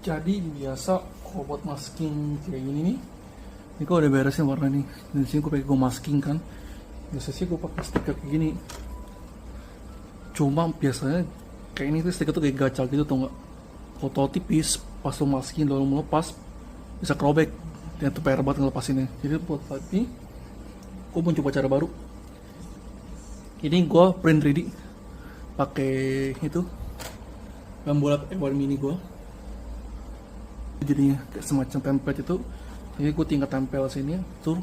Jadi biasa kalau buat masking kayak gini nih, ini kok udah beresin warna nih. Dan sini gue pakai gue masking kan. Biasanya sih gue pakai stiker kayak gini. Cuma biasanya kayak ini tuh stiker tuh kayak gacal gitu tuh nggak. Kalau tipis pas lo masking lalu melepas bisa kerobek. Dan itu PR banget ngelepasinnya. Jadi buat saat ini gue mau coba cara baru. Ini gue print 3D pakai itu gambolat A1 mini gue. Jadinya kayak semacam template itu, jadi gue tinggal tempel sini tuh